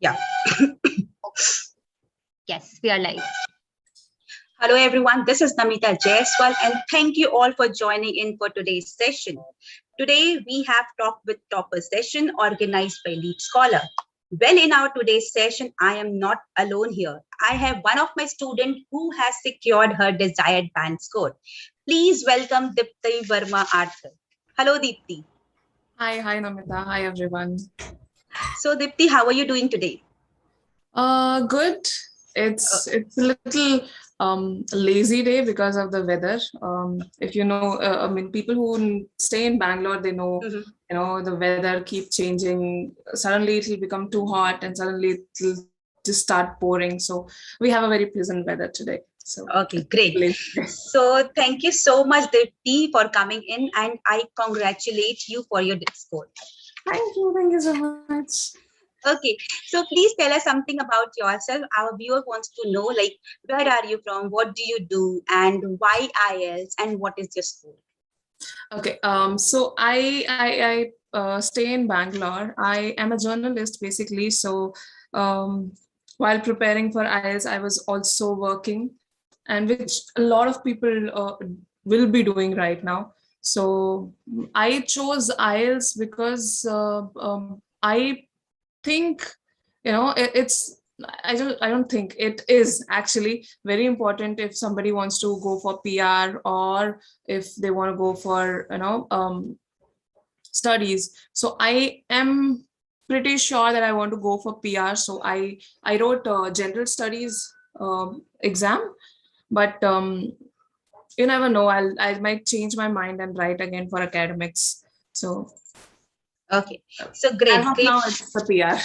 Yeah. Yes, we are live. Hello, everyone. This is Namita Jaiswal, and thank you all for joining in for today's session. Today, we have Talk with Topper session organized by LeapScholar. Well, in our today's session, I am not alone here. I have one of my students who has secured her desired band score. Please welcome Dipti Verma Arthur. Hello, Dipti. Hi, Namita. Hi, everyone. So, Dipti, how are you doing today? Good. It's a little lazy day because of the weather. If you know, people who stay in Bangalore, they know, the weather keep changing. Suddenly it'll become too hot and suddenly it'll just start pouring. So we have a very pleasant weather today. So okay, great. So thank you so much, Dipti, for coming in, and I congratulate you for your score. Thank you so much. Okay, so please tell us something about yourself. Our viewer wants to know, like, where are you from, what do you do, and why IELTS, and what is your school? Okay, so I stay in Bangalore. I am a journalist basically. So while preparing for IELTS, I was also working, and which a lot of people will be doing right now. So I chose IELTS because I think it's I don't think it is actually very important if somebody wants to go for PR or if they want to go for studies. So I am pretty sure that I want to go for PR. So I wrote a general studies exam, but you never know, I might change my mind and write again for academics. So okay, so great. As of now, it's a PR.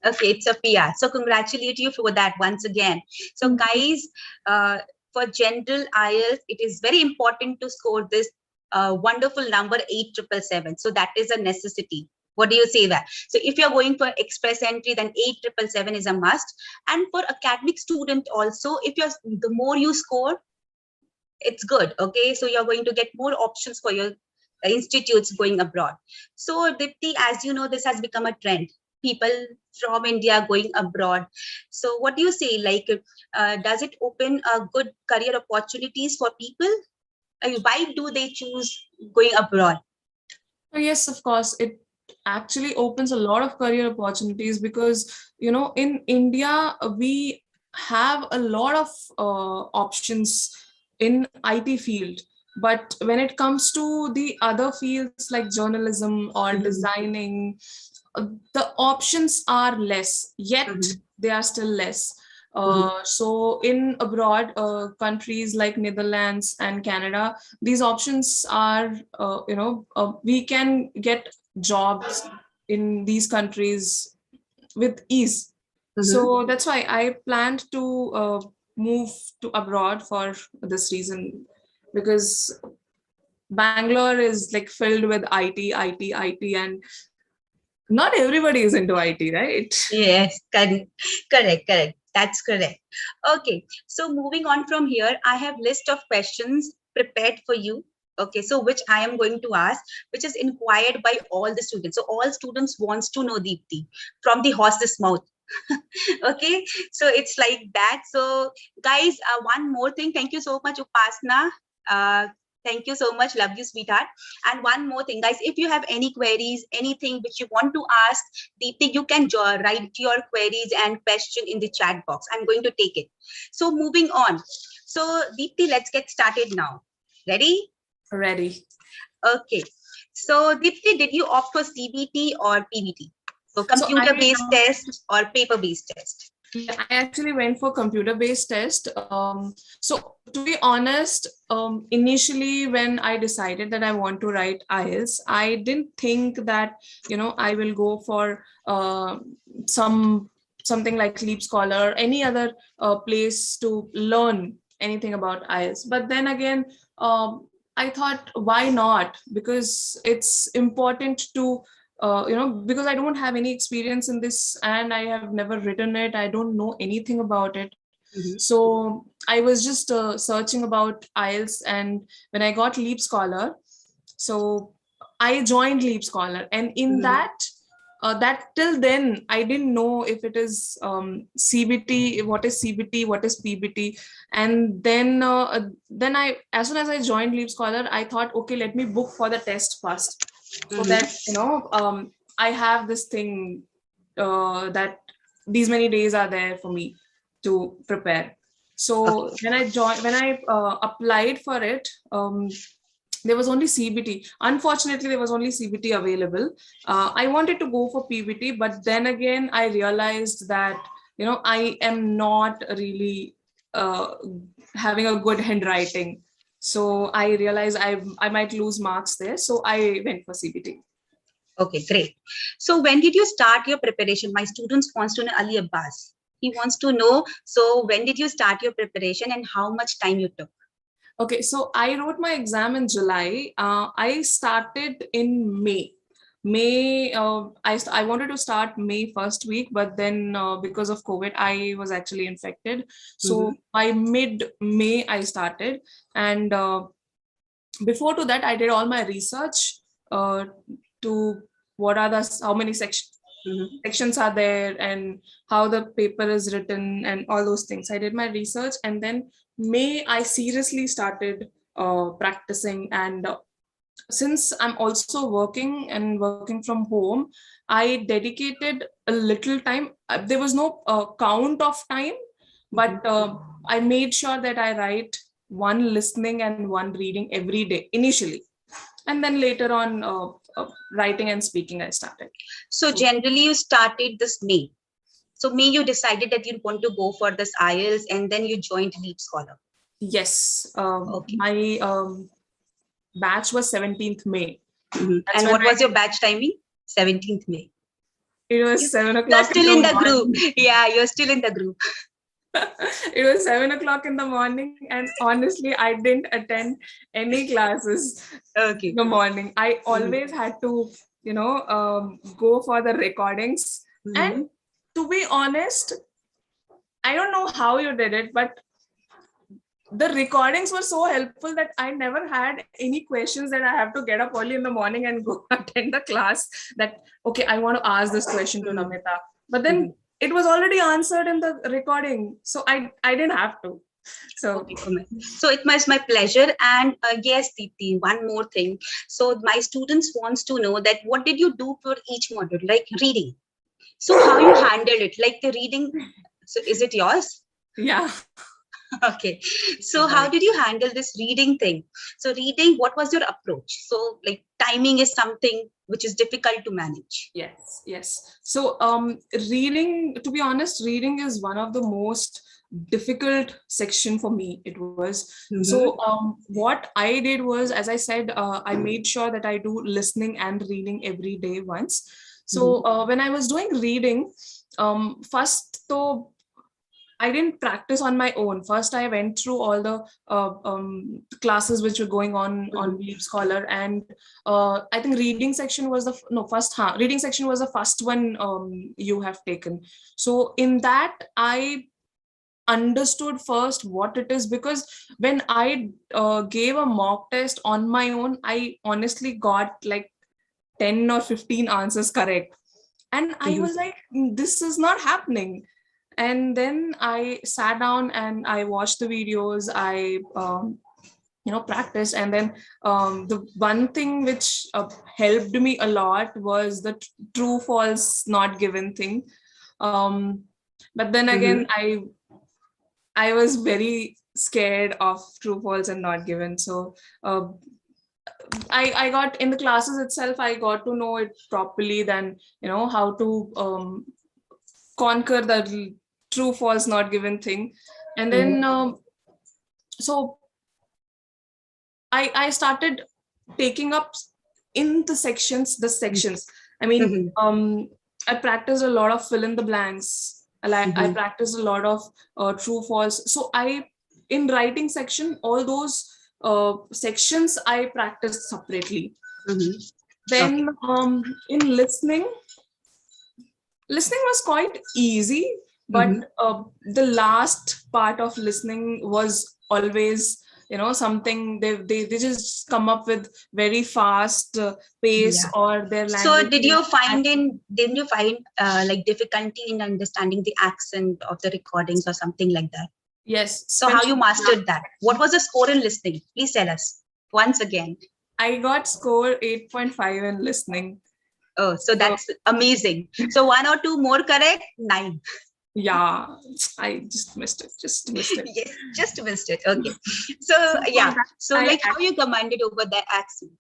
Okay, it's a PR. So congratulate you for that once again. So guys, for general IELTS, it is very important to score this wonderful number 8777. So that is a necessity. What do you say that? So if you're going for express entry, then 8777 is a must. And for academic student also, if you're the more you score, it's good. Okay, so you're going to get more options for your institutes going abroad. So Dipti, as you know, this has become a trend. People from India going abroad. So what do you say? Like, does it open a good career opportunities for people? Why do they choose going abroad? Yes, of course. It actually opens a lot of career opportunities because, in India, we have a lot of options in IT field. But when it comes to the other fields like journalism or designing, the options are less, yet they are still less. So in abroad countries like Netherlands and Canada, these options are we can get jobs in these countries with ease. So that's why I planned to move to abroad for this reason, because Bangalore is like filled with IT, and not everybody is into IT, right? Yes, correct. That's correct. Okay, so moving on from here, I have list of questions prepared for you. Okay, so which I am going to ask, which is inquired by all the students. So all students wants to know, Deepti, from the horse's mouth. Okay, so it's like that. So guys, one more thing. Thank you so much, Upasna. Thank you so much. Love you, sweetheart. And one more thing, guys, if you have any queries, anything which you want to ask Deepti, you can write your queries and question in the chat box. I'm going to take it. So moving on. So Deepti, let's get started now. Ready? Ready. Okay. So Deepti, did you opt for CBT or PBT? So computer-based test or paper-based test? Yeah, I actually went for computer-based test. So to be honest, initially when I decided that I want to write IELTS, I didn't think that, I will go for something like LeapScholar or any other place to learn anything about IELTS. But then again, I thought, why not? Because it's important to because I don't have any experience in this and I have never written it. I don't know anything about it. So I was just searching about IELTS, and when I got LeapScholar, so I joined LeapScholar, and in that that till then I didn't know if it is CBT, what is CBT, what is PBT. And then I, as soon as I joined LeapScholar, I thought, okay, let me book for the test first, so that I have this thing that these many days are there for me to prepare. So when I applied for it, there was only CBT. Unfortunately, there was only CBT available. I wanted to go for PBT, but then again, I realized that, I am not really having a good handwriting. So I realized I might lose marks there. So I went for CBT. Okay, great. So when did you start your preparation? My students wants to know Ali Abbas. He wants to know, so when did you start your preparation and how much time you took? Okay, so I wrote my exam in July. I started in May. I wanted to start May first week, but then because of COVID, I was actually infected. So by mid-May, I started. And before to that, I did all my research to how many sections are there and how the paper is written and all those things. I did my research, and then May I seriously started practicing. And since I'm also working from home, I dedicated a little time. There was no count of time, but I made sure that I write one listening and one reading every day initially, and then later on writing and speaking I started. So generally you started this May. So May you decided that you want to go for this IELTS, and then you joined LeapScholar. Yes. My batch was 17th May. And what was your batch timing? 17th May. It was 7 o'clock. You're still in the group. Yeah, you're still in the group. It was 7 o'clock in the morning, and honestly, I didn't attend any classes in the morning. I always had to, go for the recordings. And to be honest, I don't know how you did it, but the recordings were so helpful that I never had any questions that I have to get up early in the morning and go attend the class. That, okay, I want to ask this question to Namita. But then it was already answered in the recording. So I didn't have to. So it was my pleasure. And yes, Deepti, one more thing. So my students wants to know that what did you do for each module, like reading? So how you handle it, like the reading? So is it yours? Yeah. Okay. So how did you handle this reading thing? So reading, what was your approach? So like timing is something which is difficult to manage. Yes. So reading, to be honest, reading is one of the most difficult section for me. It was. So what I did was, as I said, I made sure that I do listening and reading every day once. So when I was doing reading, first though, I didn't practice on my own. First, I went through all the classes which were going on LeapScholar, and I think reading section was reading section was the first one you have taken. So in that, I understood first what it is, because when I gave a mock test on my own, I honestly got like 10 or 15 answers correct, and I was like, this is not happening. And then I sat down and I watched the videos. I practiced, and then the one thing which helped me a lot was the true false not given thing. But then again, I was very scared of true false and not given. So I got in the classes itself, I got to know it properly, then how to conquer the true false not given thing. And then so I started taking up in the sections. I mean, I practiced a lot of fill in the blanks. I practiced a lot of true false. So in writing section, all those sections I practiced separately. Then in listening was quite easy, but the last part of listening was always something they just come up with very fast pace, Yeah. or their So language. didn't you find like difficulty in understanding the accent of the recordings or something like that? Yes. So how you mastered that? What was the score in listening? Please tell us once again. I got score 8.5 in listening. Oh, so that's amazing. So 1 or 2 more correct, 9. Yeah, I just missed it. Yes, just missed it. Okay. So yeah. So like how you commanded over that accent?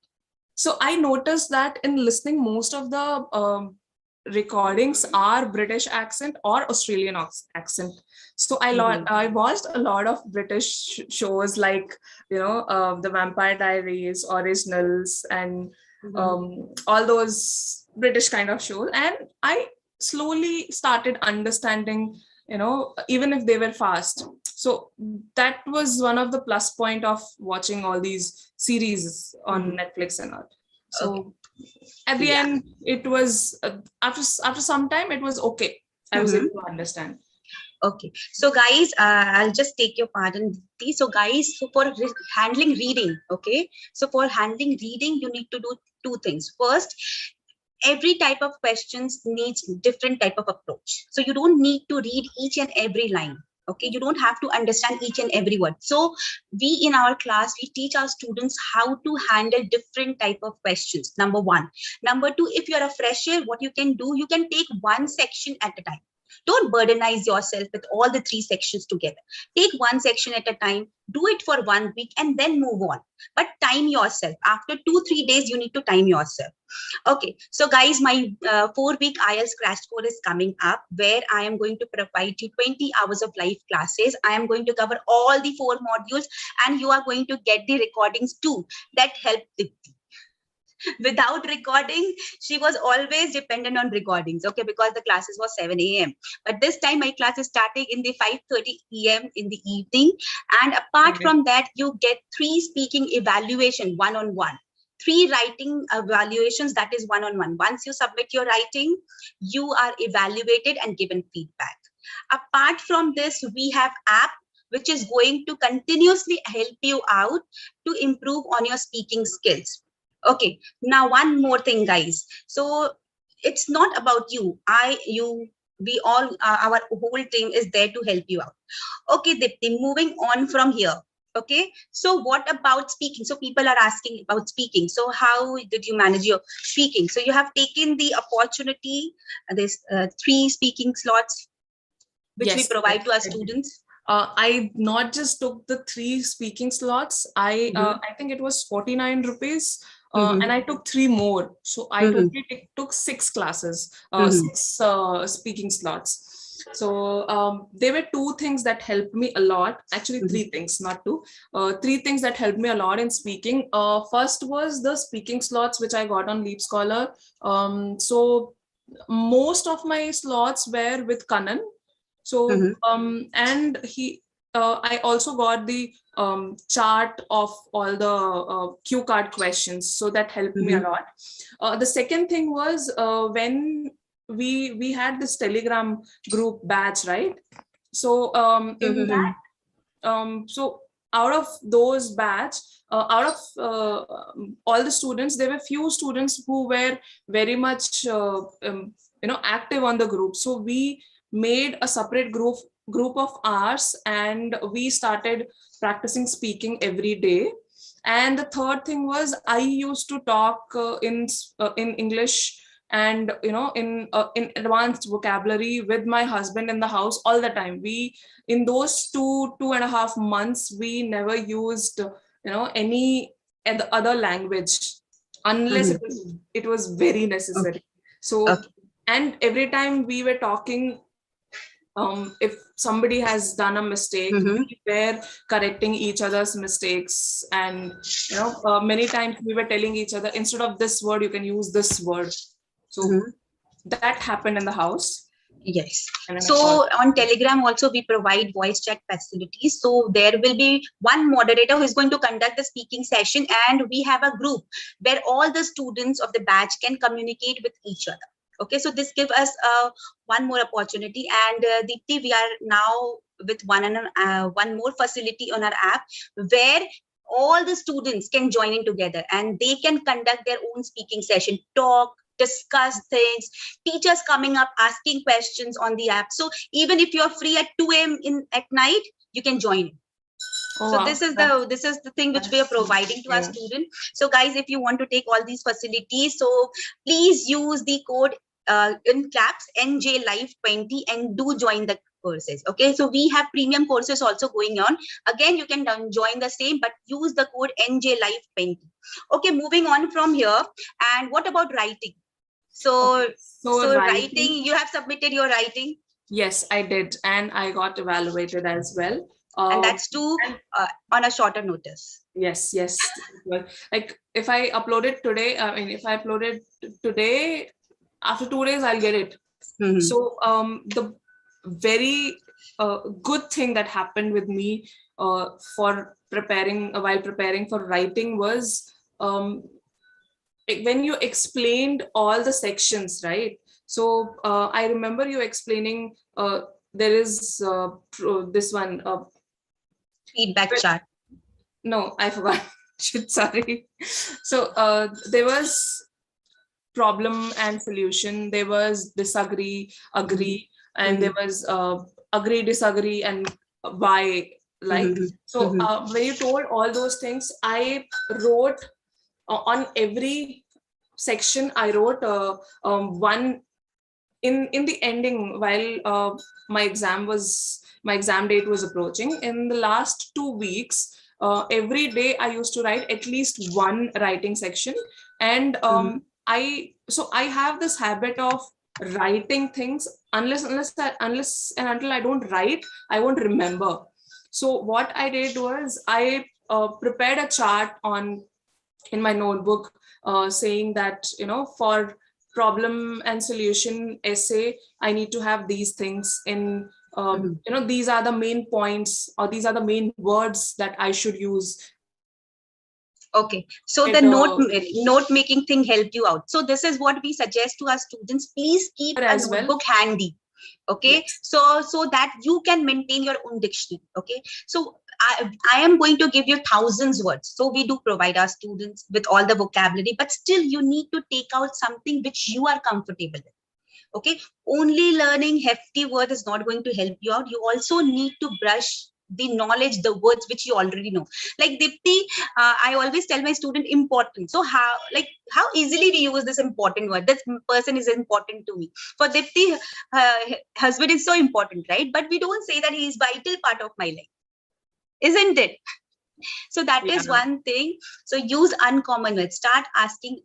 So I noticed that in listening, most of the recordings are British accent or Australian accent. So I watched a lot of British shows like the Vampire Diaries, Originals, and all those British kind of shows, and I slowly started understanding, even if they were fast. So that was one of the plus point of watching all these series on Netflix and all. So at the end, it was after some time, it was okay. I was able to understand. Okay, so guys, I'll just take your pardon. So guys, so for handling reading, okay, so for handling reading, you need to do 2 things. First, every type of questions needs different type of approach. So you don't need to read each and every line. Okay, you don't have to understand each and every word. So we in our class, we teach our students how to handle different type of questions. Number 1. Number 2, if you're a fresher, what you can do, you can take one section at a time. Don't burdenize yourself with all the 3 sections together. Take one section at a time, do it for 1 week and then move on. But time yourself. After 2-3 days, you need to time yourself. Okay, so guys, my 4-week IELTS crash course is coming up where I am going to provide you 20 hours of live classes. I am going to cover all the 4 modules and you are going to get the recordings too that help Dipti. Without recording, she was always dependent on recordings, okay, because the classes was 7 a.m. But this time my class is starting in the 5:30 p.m. in the evening. And apart from that, you get 3 speaking evaluation one-on-one. 3 writing evaluations, that is one-on-one. Once you submit your writing, you are evaluated and given feedback. Apart from this, we have app which is going to continuously help you out to improve on your speaking skills. Okay, now one more thing, guys. So it's not about you. We all, our whole team is there to help you out. Okay, Dipti, moving on from here. Okay, so what about speaking? So people are asking about speaking. So how did you manage your speaking? So you have taken the opportunity, there's 3 speaking slots which we provide to our students. I not just took the 3 speaking slots. I think it was 49 rupees. And I took 3 more. So I totally took 6 classes, 6 speaking slots. So there were 2 things that helped me a lot. Actually, 3 things, not 2. 3 things that helped me a lot in speaking. First was the speaking slots, which I got on LeapScholar. So most of my slots were with Kanan. So and I also got the chart of all the cue card questions, so that helped me a lot. The second thing was when we had this Telegram group batch, right? So in that, so out of those batch, out of all the students, there were few students who were very much active on the group. So we made a separate group of ours and we started practicing speaking every day. And the third thing was I used to talk in English and in advanced vocabulary with my husband in the house all the time. We, in those 2.5 months, we never used any other language unless it was very necessary. So and every time we were talking, if somebody has done a mistake, we were correcting each other's mistakes. And many times we were telling each other, instead of this word, you can use this word. So that happened in the house. Yes. So on Telegram also we provide voice chat facilities. So there will be one moderator who is going to conduct the speaking session, and we have a group where all the students of the batch can communicate with each other. Okay, so this gives us one more opportunity, and Deepti, we are now with one more facility on our app where all the students can join in together and they can conduct their own speaking session, talk, discuss things, teachers coming up asking questions on the app. So even if you're free at 2 a.m. at night, you can join in. Oh, So wow. this is the thing which we are providing to our student. So guys, if you want to take all these facilities, so please use the code in caps NJ Live 20 and do join the courses. Okay, so we have premium courses also going on. Again, you can join the same, but use the code NJ Live 20. Okay, moving on from here. And what about writing? So Okay. So writing, you have submitted your writing. Yes, I did, and I got evaluated as well. And that's too on a shorter notice. Yes. Well, like if I upload it today, I mean, if I upload it today, after 2 days, I'll get it. Mm-hmm. So the very good thing that happened with me for preparing while preparing for writing was when you explained all the sections, right? So I remember you explaining there is this one. Feedback chart. No, I forgot. Shit, sorry. So there was problem and solution. There was disagree, agree, and there was agree, disagree, and why. Like so, when you told all those things, I wrote on every section. I wrote one in the ending while my exam date was approaching. In the last 2 weeks, every day I used to write at least one writing section, and I have this habit of writing things unless and until I don't write, I won't remember. So what I did was I prepared a chart in my notebook saying that, for problem and solution essay, I need to have these things in these are the main points, or these are the main words that I should use. Okay, so the note making thing helped you out. So this is what we suggest to our students: please keep a notebook handy. Okay, yes. so that you can maintain your own dictionary. Okay, so I am going to give you thousands words. So we do provide our students with all the vocabulary, but still you need to take out something which you are comfortable with. Okay, only learning hefty words is not going to help you out. You also need to brush the knowledge, the words which you already know. Like Dipti, I always tell my student important. So how easily we use this important word. This person is important to me. For Dipti, husband is so important, right? But we don't say that he is vital part of my life, isn't it? So that is one thing. So use uncommon words. Start asking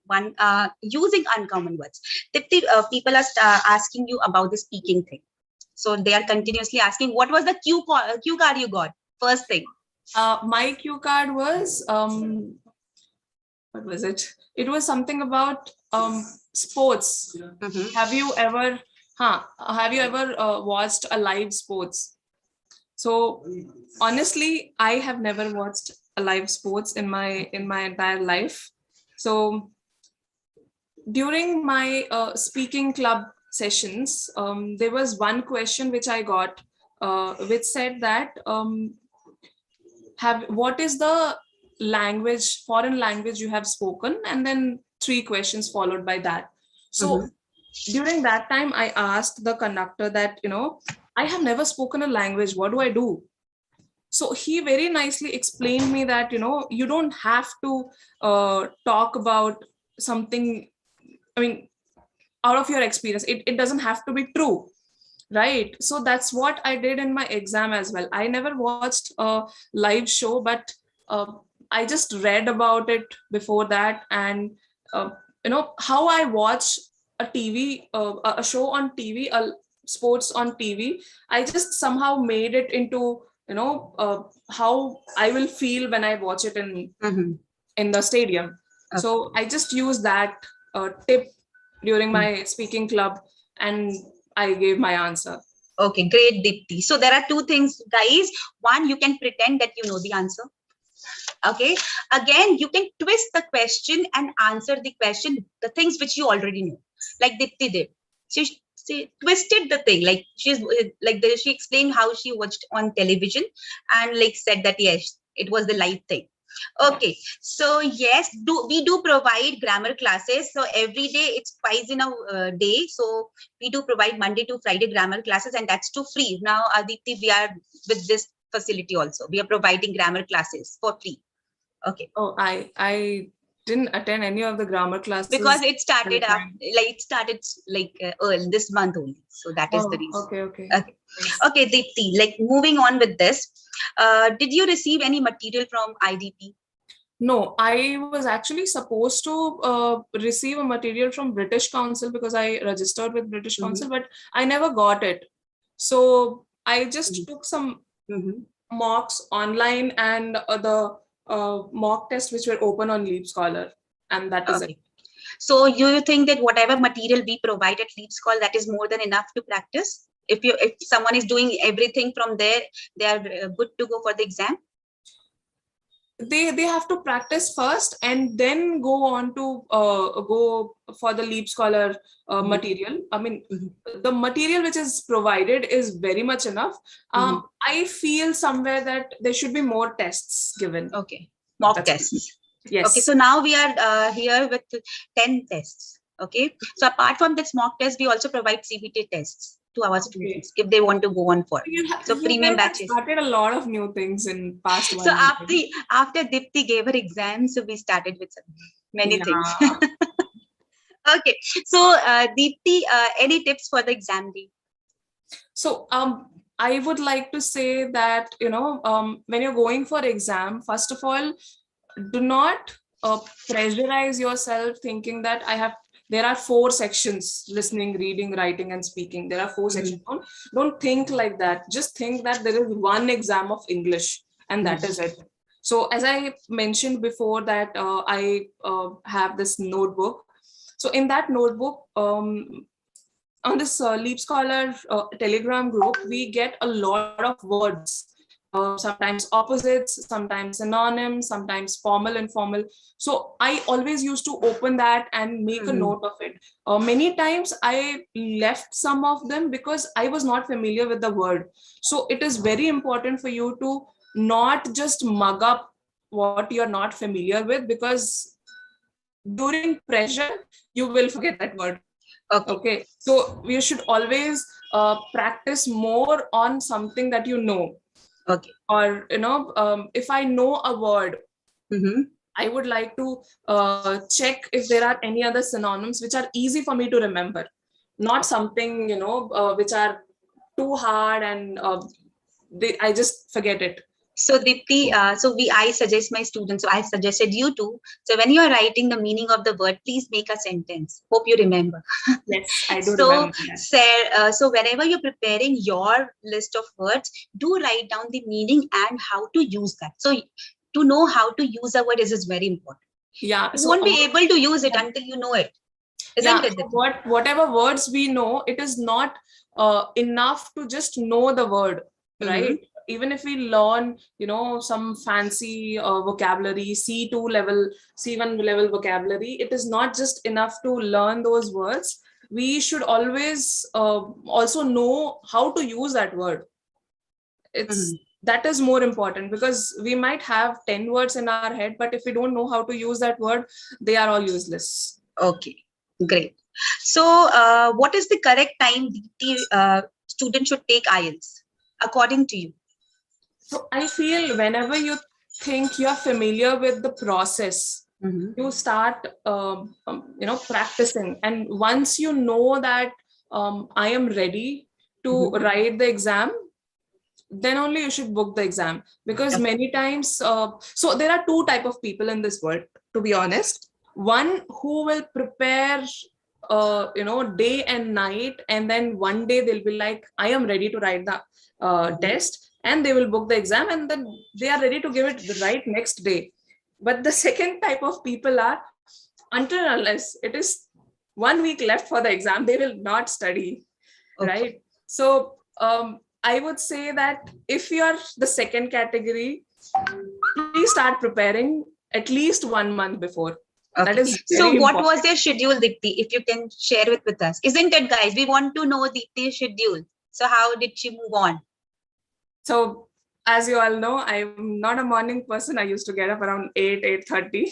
using uncommon words. Dipti, people are asking you about the speaking thing. So they are continuously asking, what was the cue card you got? First thing. My cue card was what was it? It was something about sports. Have you ever watched a live sports? So honestly, I have never watched a live sports in my entire life. So during my speaking club sessions, there was one question which I got, which said that what is the foreign language you have spoken, and then 3 questions followed by that. So during that time, I asked the conductor that, I have never spoken a language. What do I do? So he very nicely explained me that, you don't have to talk about something, I mean, out of your experience. It doesn't have to be true, right? So that's what I did in my exam as well. I never watched a live show, but I just read about it before that. And how I watch a show on TV, sports on TV, I just somehow made it into how I will feel when I watch it in the stadium. Okay. So I just use that tip during my speaking club, and I gave my answer. Okay, great, Dipti. So there are 2 things, guys. One, you can pretend that you know the answer. Okay. Again, you can twist the question and answer the question, the things which you already know, like Dipti did. she twisted the thing, like she explained how she watched on television and like said that yes, it was the live thing. Okay, so yes, we do provide grammar classes. So every day it's twice in a day. So we do provide Monday to Friday grammar classes, and that's too free. Now, Aditi, we are with this facility also. We are providing grammar classes for free. Okay. Oh, I didn't attend any of the grammar classes because it started early this month only. So that is the reason. Okay. Okay, Deepti, like moving on with this. Did you receive any material from IDP? No, I was actually supposed to receive a material from British Council because I registered with British Council, but I never got it. So I just took some mocks online and the mock tests which were open on LeapScholar, and that is it. So you think that whatever material we provide at LeapScholar, that is more than enough to practice? If someone is doing everything from there, they are good to go for the exam? They have to practice first and then go on to go for the LeapScholar material. I mean, the material which is provided is very much enough. I feel somewhere that there should be more tests given. Okay, mock tests. Yes. Okay, so now we are here with 10 tests. Okay, so apart from this mock test, we also provide CBT tests to our students if they want to go on for. So premium batches. Started a lot of new things in past 1 year. So after Dipti gave her exam, so we started with many things. Okay, so Deepti, any tips for the exam day? So I would like to say that when you're going for exam, first of all, do not pressurize yourself thinking that there are 4 sections: listening, reading, writing, and speaking. There are 4 sections. Don't think like that. Just think that there is one exam of English, and that is it. So as I mentioned before that I have this notebook. So in that notebook, on this LeapScholar Telegram group, we get a lot of words. Sometimes opposites, sometimes synonyms, sometimes formal, informal. So I always used to open that and make a note of it. Many times I left some of them because I was not familiar with the word. So it is very important for you to not just mug up what you're not familiar with, because during pressure, you will forget that word. Okay. So you should always practice more on something that you know. Okay. Or, if I know a word, I would like to check if there are any other synonyms which are easy for me to remember, not something, which are too hard and I just forget it. So Dipti, I suggest my students, so I suggested you too. So when you are writing the meaning of the word, please make a sentence. Hope you remember. Yes, I do remember that. So whenever you're preparing your list of words, do write down the meaning and how to use that. So to know how to use a word is very important. Yeah. You won't be able to use it until you know it. Isn't it? Whatever words we know, it is not enough to just know the word, right? Even if we learn, some fancy vocabulary, C2 level, C1 level vocabulary, it is not just enough to learn those words. We should always also know how to use that word. That is more important, because we might have 10 words in our head, but if we don't know how to use that word, they are all useless. Okay, great. So what is the correct time the student should take IELTS, according to you? So I feel whenever you think you're familiar with the process, you start, practicing. And once you know that I am ready to write the exam, then only you should book the exam. Because many times, so there are 2 types of people in this world, to be honest. One who will prepare, day and night, and then one day they'll be like, I am ready to write the test. And they will book the exam, and then they are ready to give it the right next day. But the second type of people are, until and unless it is 1 week left for the exam, they will not study, right? So I would say that if you are the second category, please start preparing at least 1 month before. That Okay. is So very what important. was their schedule, Deepti? If you can share it with us. Isn't it, guys? We want to know Deepti's schedule. So how did she move on? So as you all know, I'm not a morning person. I used to get up around 8:30.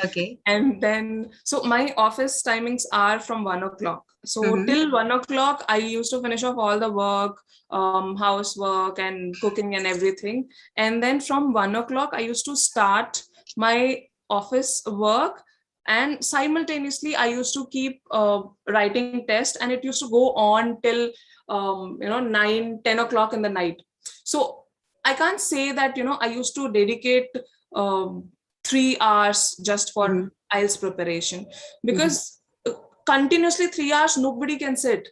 Okay. And then, so my office timings are from 1 o'clock. So Mm-hmm. till 1 o'clock, I used to finish off all the work, housework and cooking and everything. And then from 1 o'clock, I used to start my office work. And simultaneously, I used to keep writing tests, and it used to go on till 9-10 o'clock in the night. So I can't say that I used to dedicate um, 3 hours just Mm-hmm. for IELTS preparation, Mm-hmm. because continuously 3 hours nobody can sit,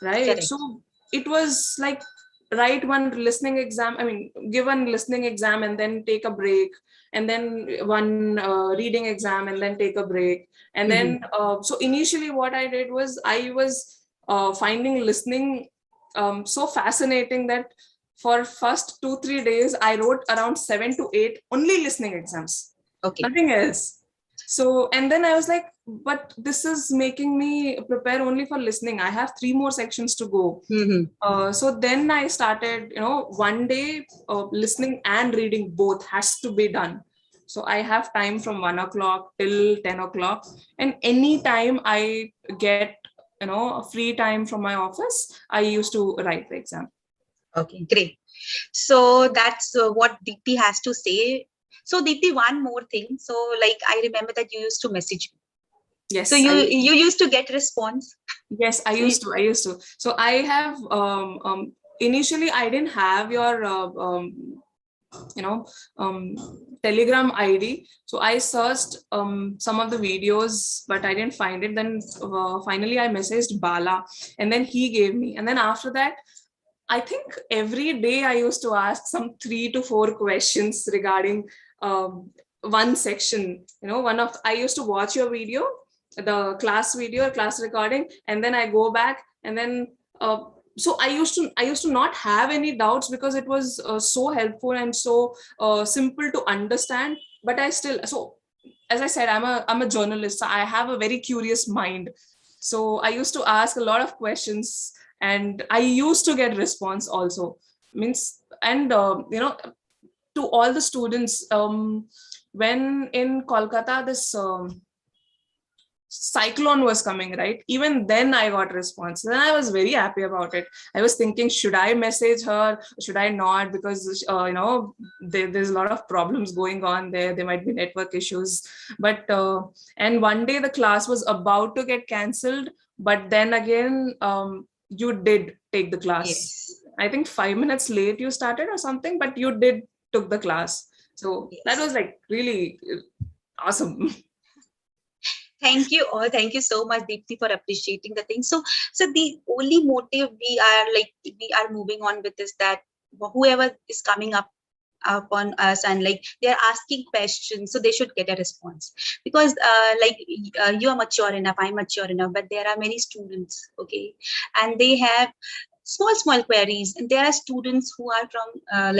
right? Correct. So it was like write one listening exam, I mean give one listening exam and then take a break, and then one reading exam and then take a break. And Mm-hmm. then so initially what I did was I was finding listening so fascinating that for first 2-3 days I wrote around 7 to 8 only listening exams, Okay. nothing else. So, and then I was like, but this is making me prepare only for listening. I have 3 more sections to go. Mm-hmm. So then I started, one day listening and reading both has to be done. So I have time from 1 o'clock till 10 o'clock, and any time I get, a free time from my office, I used to write the exam. Okay. Great. So that's what Deepti has to say. So Deepti, one more thing. So like I remember that you used to message me. So Yes, you used to get response. yes, I So used to. I used to. So I have initially I didn't have your you know um, Telegram ID. So I searched some of the videos, but I didn't find it. Then finally I messaged Bala, and then he gave me. And then after that, I think every day I used to ask some 3 to 4 questions regarding one section. One of I used to watch your video, the class video, class recording, and then I go back and then. So I used to not have any doubts because it was so helpful and so simple to understand. But I still, so as I said, I'm a journalist. So I have a very curious mind. So I used to ask a lot of questions, and I used to get response also. Means, and to all the students, when in Kolkata this cyclone was coming, right? Even then I got response, and I was very happy about it. I was thinking, should I message her, should I not, because there's a lot of problems going on there might be network issues. But and one day the class was about to get cancelled, but then again you did take the class. yes. I think 5 minutes late you started or something, but you did took the class. So that Yes. was like really awesome. Thank you all. Thank you so much, Deepti, for appreciating the thing. So the only motive we are moving on with is that whoever is coming up upon us and like they are asking questions, so they should get a response, because you are mature enough, I'm mature enough, but there are many students, okay, and they have small queries, and there are students who are from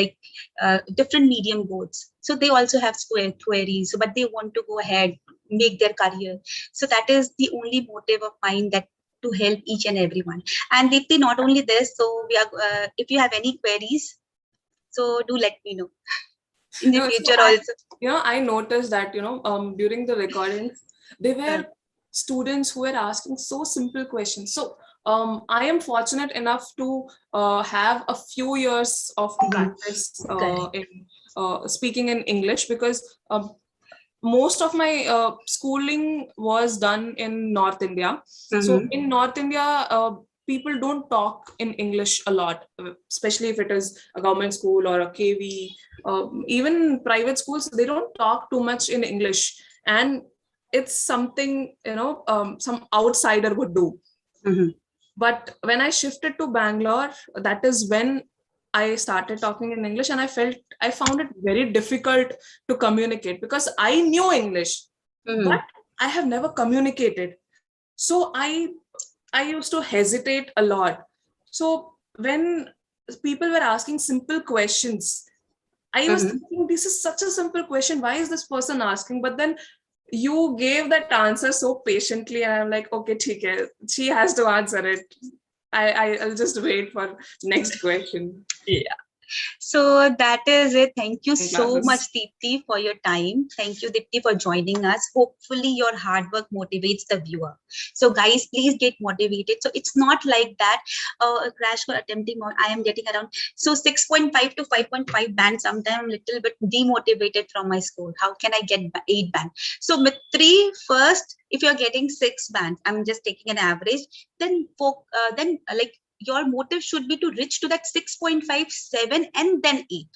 different medium boards, so they also have queries, but they want to go ahead, make their career. So that is the only motive of mine, that to help each and everyone. And Deepti, not only this, so we are if you have any queries, so do let me know in the So future also. I noticed that, during the recordings, there Uh, were students who were asking so simple questions. So I am fortunate enough to have a few years of practice Correct. in speaking in English, because most of my schooling was done in North India. So Mm-hmm. in North India, people don't talk in English a lot, especially if it is a government school or a KV. Even private schools, they don't talk too much in English, and it's something some outsider would do. Mm-hmm. But when I shifted to Bangalore, that is when I started talking in English, and I found it very difficult to communicate, because I knew English, Mm-hmm. but I have never communicated. So I used to hesitate a lot. So when people were asking simple questions, I was Mm-hmm. thinking, this is such a simple question. Why is this person asking? But then you gave that answer so patiently, and I'm like, okay, theek hai, she has to answer it. I'll just wait for next question. Yeah. So that is it. Thank you so much, Classes. Deepti, for your time. Thank you, Deepti, for joining us. Hopefully, your hard work motivates the viewer. So, guys, please get motivated. So, it's not like that. A crash course attempting more. I am getting around 6.5 to 5.5 band. Sometimes I'm a little bit demotivated from my score. How can I get 8 band? So, Mitri, first, if you're getting 6 bands, I'm just taking an average. Then, like, your motive should be to reach to that 6.57 and then 8.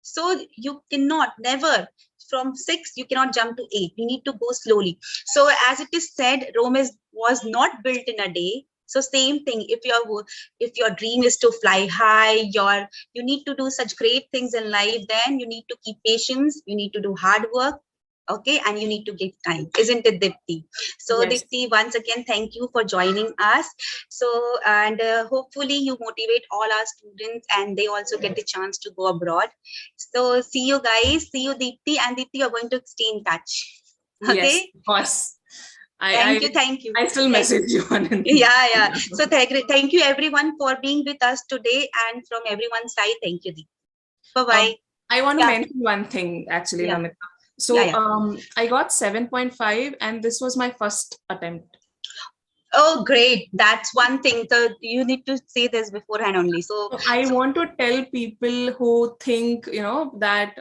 So you cannot, never, from 6 you cannot jump to 8. You need to go slowly. So as it is said, Rome was not built in a day. So same thing, if your dream is to fly high, you need to do such great things in life, then you need to keep patience, you need to do hard work, okay, and you need to give time, isn't it, Dipti? So Yes. Dipti, once again, thank you for joining us. So, and hopefully you motivate all our students and they also get the chance to go abroad. So see you guys, see you, Dipti, and Dipti, you're going to stay in touch. Okay. Yes, of course. Thank you. I still message you on. Yeah. So thank you everyone for being with us today, and from everyone's side, thank you, Dipti. Bye-bye. I want to Yeah. mention one thing, actually, Yeah. Namita. So Yeah. I got 7.5 and this was my first attempt. Oh, great. That's one thing. So you need to say this beforehand only. So I want to tell people who think, that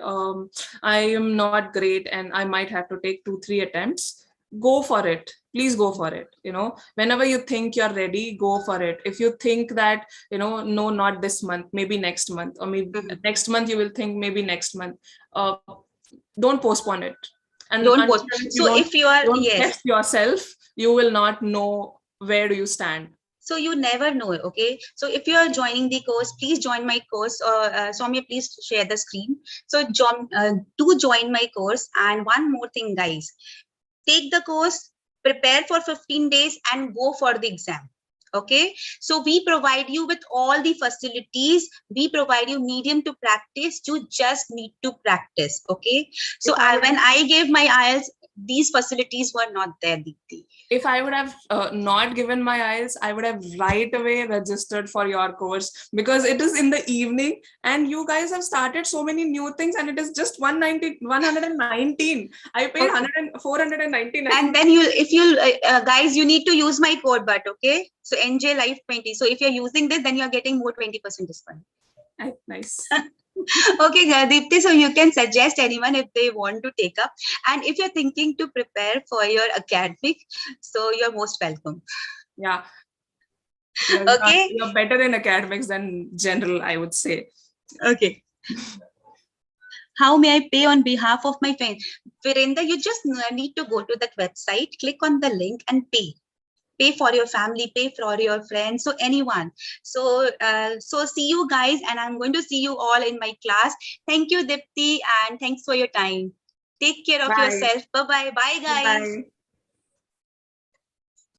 I am not great and I might have to take 2-3 attempts. Go for it. Please go for it. Whenever you think you're ready, go for it. If you think that, no, not this month, maybe next month, or maybe next month you will think maybe next month. Don't postpone it. And don't until post. you So if you are, don't yes. test yourself, you will not know where do you stand. So you never know, okay? So if you are joining the course, please join my course. Soumya, please share the screen. So do join my course. And one more thing, guys, take the course, prepare for 15 days and go for the exam. Okay, so we provide you with all the facilities. We provide you medium to practice. You just need to practice. Okay, so when I gave my IELTS, these facilities were not there, Deepti. If I would have not given my IELTS, I would have right away registered for your course, because it is in the evening and you guys have started so many new things and it is just 119. I paid 499. And then if you guys, you need to use my code, but okay, so NJ Life 20. So if you're using this, then you're getting more 20% discount. Nice. Okay, Deepti, so you can suggest anyone if they want to take up. And if you're thinking to prepare for your academic, so you're most welcome. Yeah. Okay. You're better in academics than general, I would say. Okay. How may I pay on behalf of my friend? Virendra, you just need to go to that website, click on the link and pay. Pay for your family, pay for your friends, so anyone. So see you guys, and I'm going to see you all in my class. Thank you, Dipti, and thanks for your time. Take care of yourself. Bye-bye. Bye, guys. Bye.